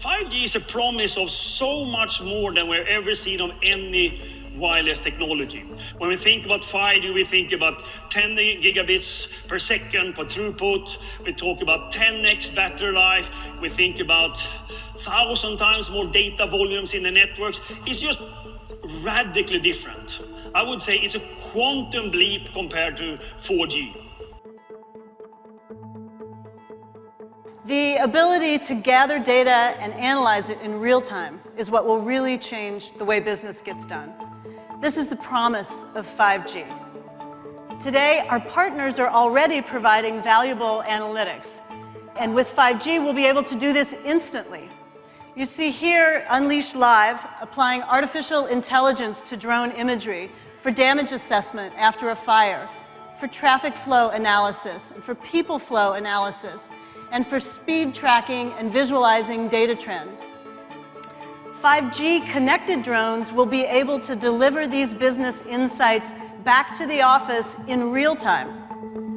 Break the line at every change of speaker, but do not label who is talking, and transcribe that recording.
5G is a promise of so much more than we've ever seen of any wireless technology. When we think about 5G, we think about 10 gigabits per second per throughput. We talk about 10x battery life. We think about 1,000 times more data volumes in the networks. It's just radically different. I would say it's a quantum leap compared to 4G.
The ability to gather data and analyze it in real time is what will really change the way business gets done. This is the promise of 5G. Today, our partners are already providing valuable analytics. And with 5G, we'll be able to do this instantly. You see here, Unleashed Live, applying artificial intelligence to drone imagery for damage assessment after a fire, for traffic flow analysis, and for people flow analysis, and for speed tracking and visualizing data trends. 5G connected drones will be able to deliver these business insights back to the office in real time.